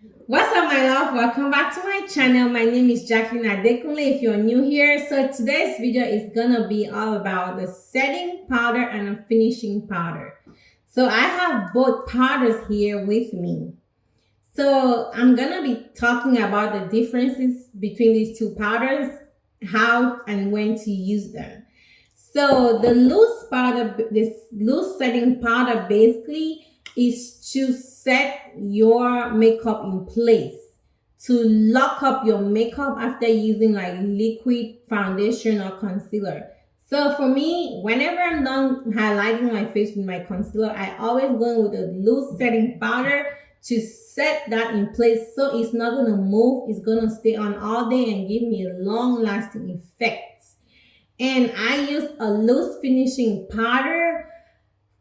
What's up, my love? Welcome back to my channel. My name is JACQUE-BELLE if you're new here. So today's video is gonna be all about the setting powder and a finishing powder. So I have both powders here with me. So I'm gonna be talking about the differences between these two powders, how and when to use them. So the loose powder, this loose setting powder basically is to set your makeup in place, to lock up your makeup after using like liquid foundation or concealer. So for me, whenever I'm done highlighting my face with my concealer, I always go with a loose setting powder to set that in place so it's not gonna move, it's gonna stay on all day and give me a long lasting effect. And I use a loose finishing powder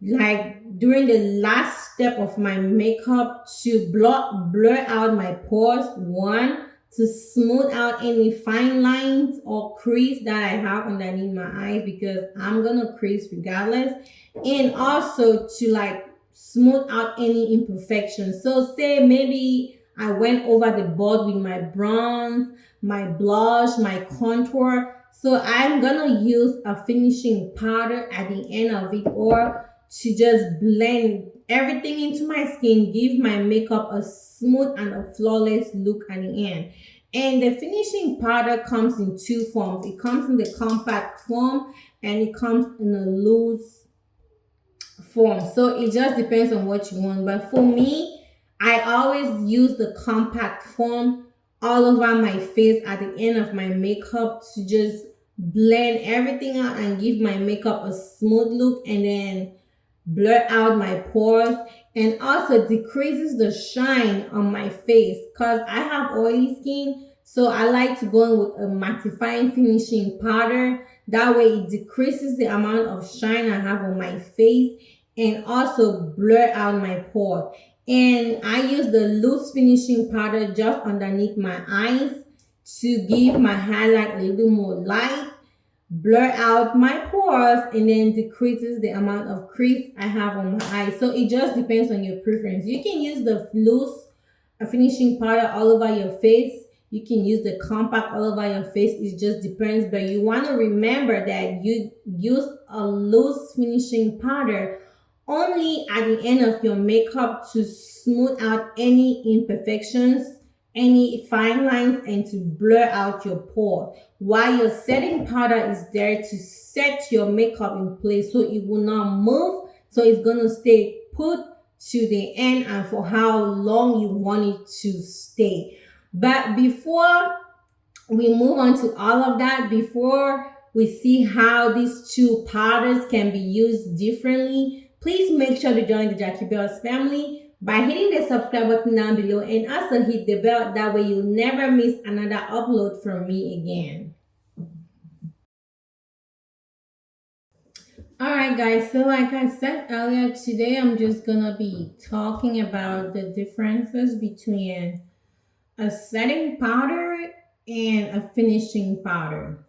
like during the last step of my makeup to blur out my pores, one, to smooth out any fine lines or crease that I have underneath my eyes because I'm gonna crease regardless, and also to like smooth out any imperfections. So say maybe I went over the board with my bronze, my blush, my contour, so I'm gonna use a finishing powder at the end of it, or to just blend everything into my skin, give my makeup a smooth and a flawless look at the end. And the finishing powder comes in two forms. It comes in the compact form and it comes in a loose form. So it just depends on what you want. But for me, I always use the compact form all over my face at the end of my makeup to just blend everything out and give my makeup a smooth look, and then blur out my pores, and also decreases the shine on my face because I have oily skin. So I like to go in with a mattifying finishing powder. That way it decreases the amount of shine I have on my face and also blur out my pores. And I use the loose finishing powder just underneath my eyes to give my highlight a little more light, blur out my pores, and then decreases the amount of crease I have on my eyes. So it just depends on your preference. You can use the loose finishing powder all over your face. You can use the compact all over your face. It just depends. But you want to remember that you use a loose finishing powder only at the end of your makeup to smooth out any imperfections, any fine lines, and to blur out your pore, while your setting powder is there to set your makeup in place so it will not move, so it's going to stay put to the end and for how long you want it to stay. But before we move on to all of that, before we see how these two powders can be used differently, please make sure to join the JACQUE-BELLE family by hitting the subscribe button down below, and also hit the bell. That way you'll never miss another upload from me again. Alright guys, so like I said earlier, today I'm just gonna be talking about the differences between a setting powder and a finishing powder.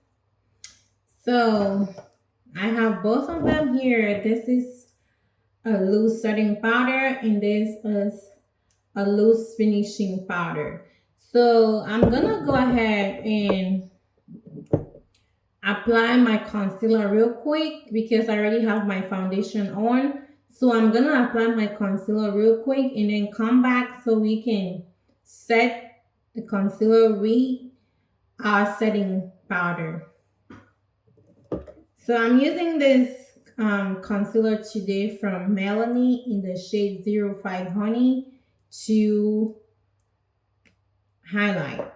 So I have both of them here. This is a loose setting powder and this is a loose finishing powder. So I'm gonna go ahead and apply my concealer real quick because I already have my foundation on. So I'm gonna apply my concealer real quick and then come back so we can set the concealer with our setting powder. So I'm using this concealer today from Melani in the shade 05 Honey to highlight.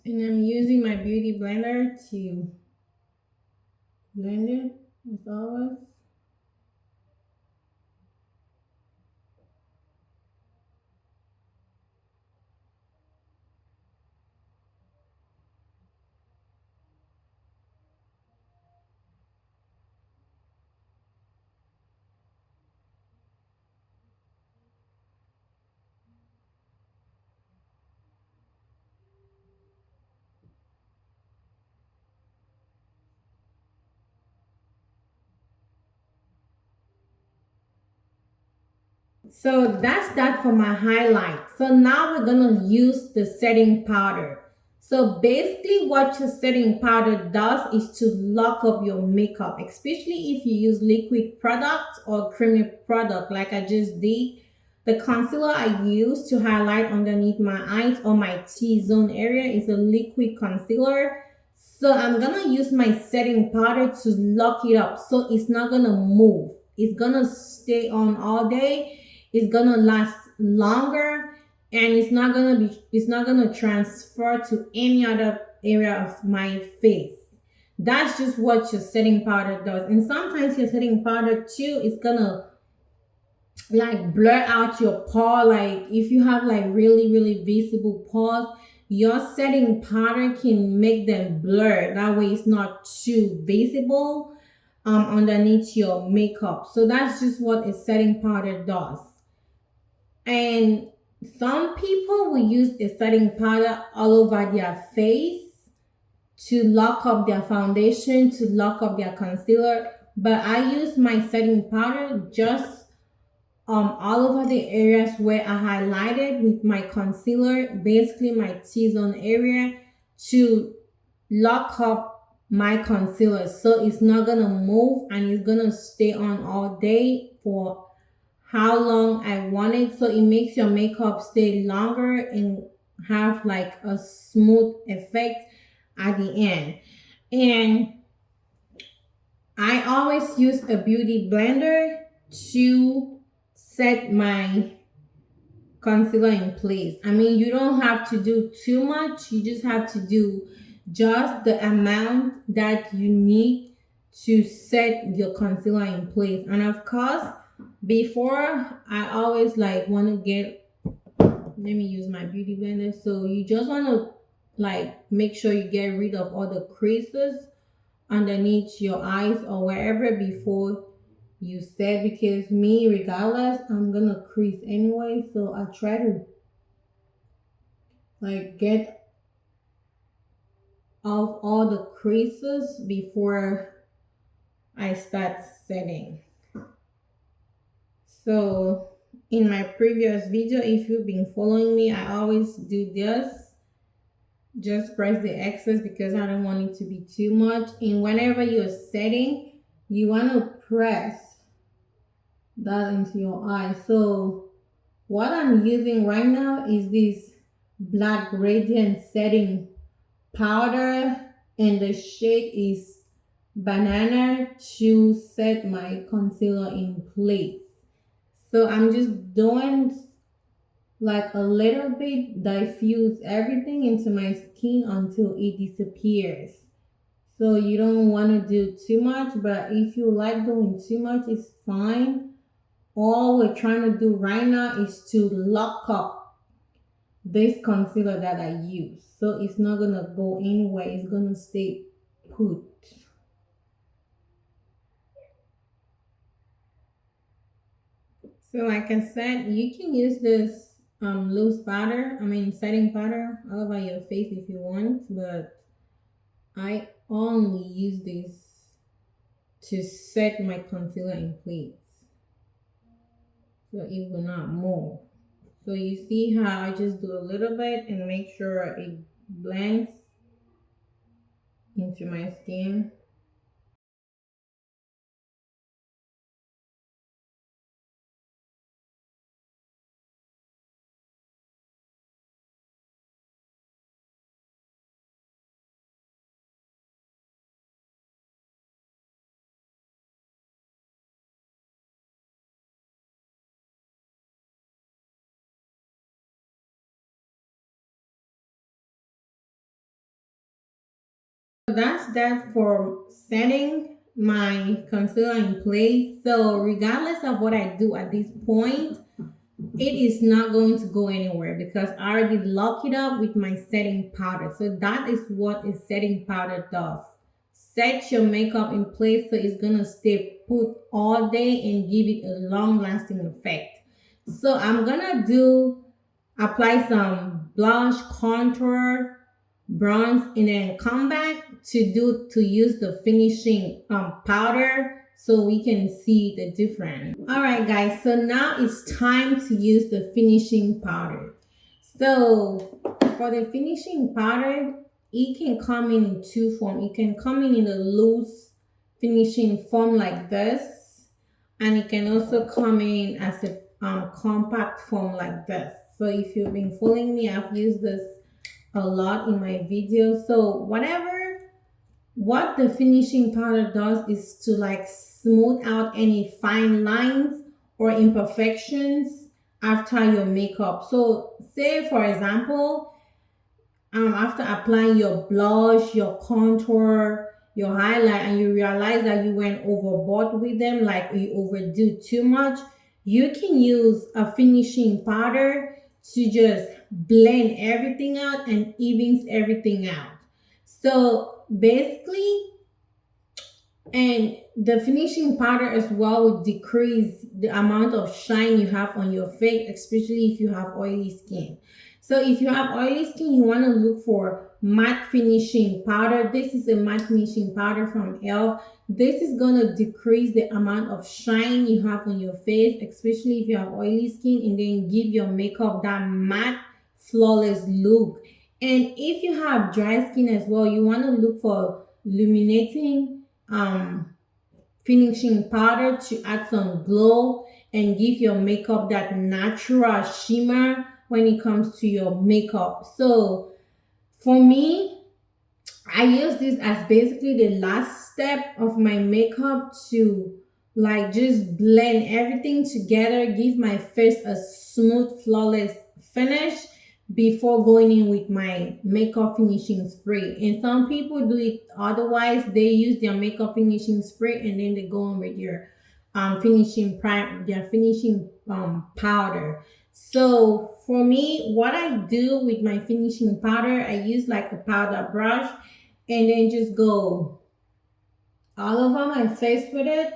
And I'm using my beauty blender to Blend it as always. So that's that for my highlight. So now we're gonna use the setting powder. So basically what your setting powder does is to lock up your makeup, especially if you use liquid product or creamy product like I just did. The concealer I use to highlight underneath my eyes or my T-zone area is a liquid concealer. So I'm gonna use my setting powder to lock it up so it's not gonna move. It's gonna stay on all day, it's gonna last longer, and it's not gonna transfer to any other area of my face. That's just what your setting powder does. And sometimes your setting powder too is gonna like blur out your pore. Like if you have like really visible pores, your setting powder can make them blur. That way it's not too visible underneath your makeup. So that's just what a setting powder does. And some people will use a setting powder all over their face to lock up their foundation, to lock up their concealer. But I use my setting powder just all over the areas where I highlighted with my concealer, basically my T-zone area, to lock up my concealer so it's not gonna move and it's gonna stay on all day for how long I want it. So it makes your makeup stay longer and have like a smooth effect at the end. And I always use a beauty blender to set my concealer in place. I mean, you don't have to do too much. You just have to do just the amount that you need to set your concealer in place. And of course, before I always like want to get, let me use my beauty blender. So you just want to like make sure you get rid of all the creases underneath your eyes or wherever before you set, because me regardless I'm gonna crease anyway, so I try to like get off all the creases before I start setting. So in my previous video, if you've been following me, I always do this, just press the excess because I don't want it to be too much. And whenever you're setting, you want to press that into your eye. So what I'm using right now is this black Radiance setting powder, and the shade is banana to set my concealer in place. So I'm just doing like a little bit, diffuse everything into my skin until it disappears. So you don't want to do too much, but if you like doing too much, it's fine. All we're trying to do right now is to lock up this concealer that I use. So it's not gonna go anywhere, it's gonna stay put. So like I said, you can use this loose powder, setting powder all over your face if you want, but I only use this to set my concealer in place so it will not move. So you see how I just do a little bit and make sure it blends into my skin. That's that for setting. my concealer in place. So regardless of what I do at this point, it is not going to go anywhere because I already lock it up with my setting powder. So that is what a setting powder does. Set your makeup in place so it's gonna stay put all day and give it a long lasting effect. So I'm gonna apply some blush, contour, bronze, and then come back to use the finishing powder so we can see the difference. All right, guys, so now it's time to use the finishing powder. So for the finishing powder, it can come in two forms. It can come in a loose finishing form like this, and it can also come in as a compact form like this. So if you've been following me, I've used this a lot in my videos. So what the finishing powder does is to like smooth out any fine lines or imperfections after your makeup. So say for example, after applying your blush, your contour, your highlight, and you realize that you went overboard with them, like you overdo too much, you can use a finishing powder to just blend everything out and evens everything out. So basically, and the finishing powder as well would decrease the amount of shine you have on your face, especially if you have oily skin. So if you have oily skin, you want to look for matte finishing powder. This is a matte finishing powder from e.l.f. This is going to decrease the amount of shine you have on your face, especially if you have oily skin, and then give your makeup that matte, flawless look. And if you have dry skin as well, you want to look for illuminating finishing powder to add some glow and give your makeup that natural shimmer when it comes to your makeup. So for me, I use this as basically the last step of my makeup to like just blend everything together, give my face a smooth, flawless finish before going in with my makeup finishing spray. And some people do it otherwise. They use their makeup finishing spray and then they go on with their finishing powder. So for me, what I do with my finishing powder, I use like a powder brush and then just go all over my face with it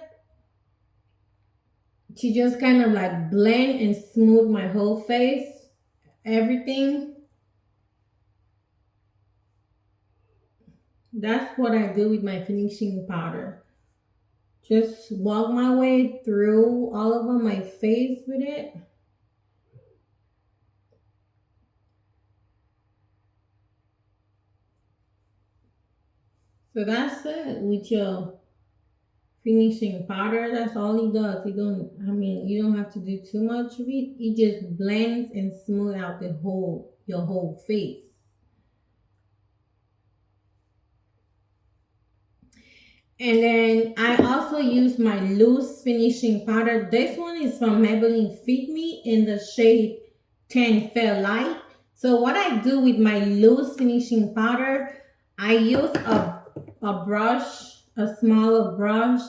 to just kind of like blend and smooth my whole face, everything. That's what I do with my finishing powder. Just walk my way through all over my face with it. So that's it with your finishing powder. That's all it does. You don't have to do too much of it. It just blends and smooth out your whole face. And then I also use my loose finishing powder. This one is from Maybeline Fit Me in the shade 10 Fair Light. So what I do with my loose finishing powder, I use a brush, a smaller brush,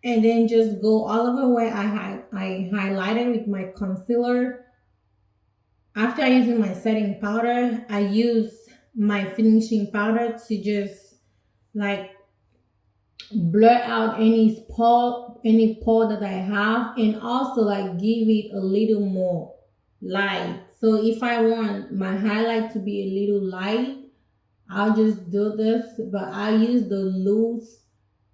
and then just go all over where I highlighted with my concealer. After using my setting powder, I use my finishing powder to just like blur out any pore that I have, and also like give it a little more light. So if I want my highlight to be a little light, I'll just do this, but I use the loose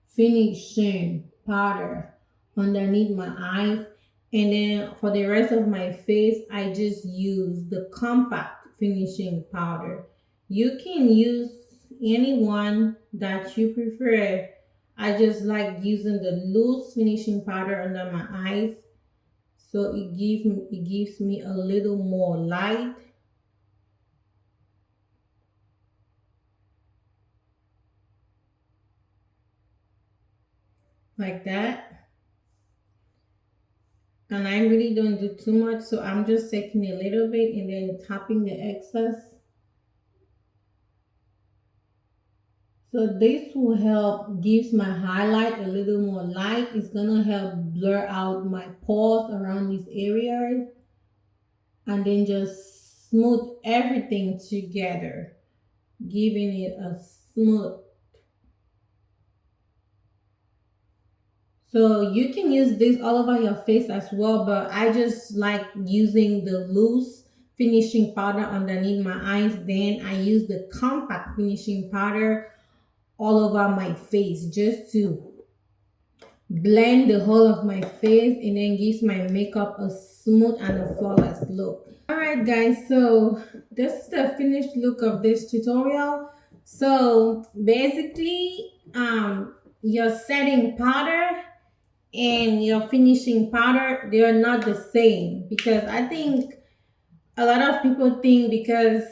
finishing powder underneath my eyes, and then for the rest of my face I just use the compact finishing powder. You can use any one that you prefer. I just like using the loose finishing powder under my eyes, so it gives me a little more light. Like that. And I really don't do too much, so I'm just taking a little bit and then tapping the excess. So this will help gives my highlight a little more light. It's gonna help blur out my pores around these areas and then just smooth everything together, giving it a smooth. So you can use this all over your face as well, but I just like using the loose finishing powder underneath my eyes. Then I use the compact finishing powder all over my face just to blend the whole of my face and then gives my makeup a smooth and a flawless look. All right guys, so this is the finished look of this tutorial. So basically your setting powder and your finishing powder, they are not the same, because I think a lot of people think because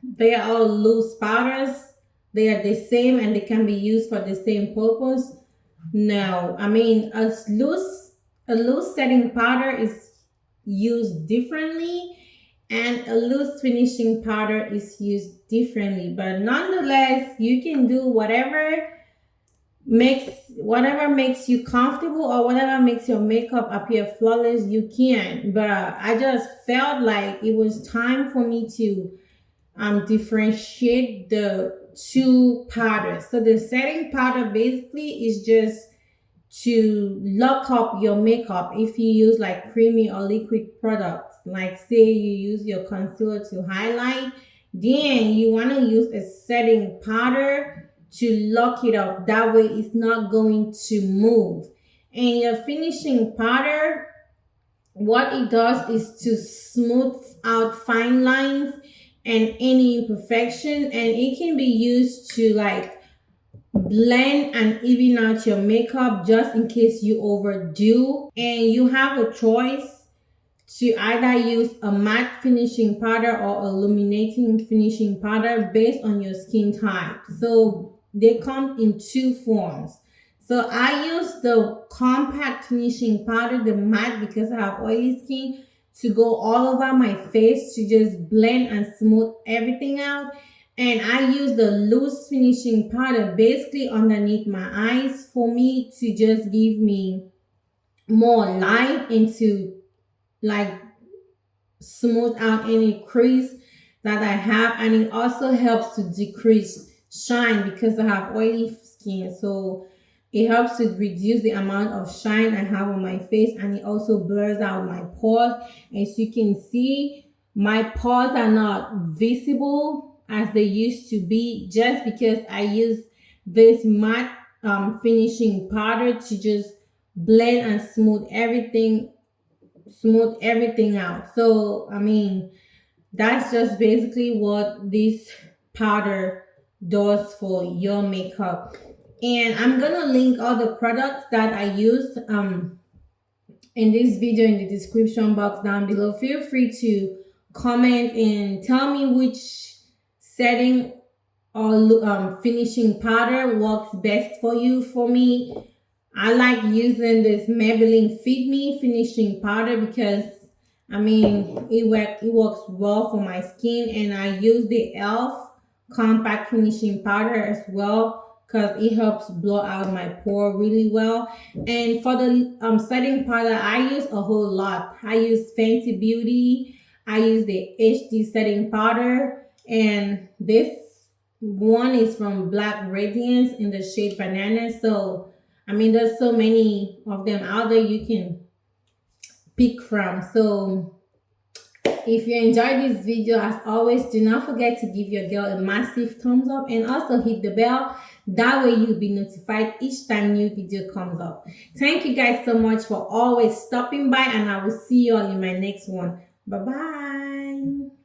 they are all loose powders, they are the same and they can be used for the same purpose. No, I mean a loose setting powder is used differently and a loose finishing powder is used differently. But nonetheless, you can do whatever makes you comfortable or whatever makes your makeup appear flawless, you can. But I just felt like it was time for me to differentiate the two powders. So the setting powder basically is just to lock up your makeup. If you use like creamy or liquid products, like say you use your concealer to highlight, then you want to use a setting powder to lock it up. That way it's not going to move. And your finishing powder, what it does is to smooth out fine lines and any imperfection, and it can be used to like blend and even out your makeup just in case you overdo. And you have a choice to either use a matte finishing powder or illuminating finishing powder based on your skin type. So they come in two forms. So I use the compact finishing powder, the matte, because I have oily skin, to go all over my face to just blend and smooth everything out. And I use the loose finishing powder basically underneath my eyes for me to just give me more light and to like smooth out any crease that I have. And it also helps to decrease shine because I have oily skin. So it helps to reduce the amount of shine I have on my face, and it also blurs out my pores. As you can see, my pores are not visible as they used to be just because I use this matte finishing powder to just blend and smooth everything out. So I mean, that's just basically what this powder does for your makeup. And I'm gonna link all the products that I used in this video in the description box down below. Feel free to comment and tell me which setting or finishing powder works best for you. For me, I like using this Maybeline Fit Me finishing powder because I mean it works well for my skin, and I use the e.l.f. compact finishing powder as well because it helps blow out my pore really well. And for the setting powder, I use a whole lot. I use Fenty Beauty, I use the HD setting powder, and this one is from Black Radiance in the shade Banana. So I mean, there's so many of them out there you can pick from. So if you enjoyed this video, as always, do not forget to give your girl a massive thumbs up and also hit the bell. That way you'll be notified each time new video comes up. Thank you guys so much for always stopping by, and I will see you all in my next one. Bye bye.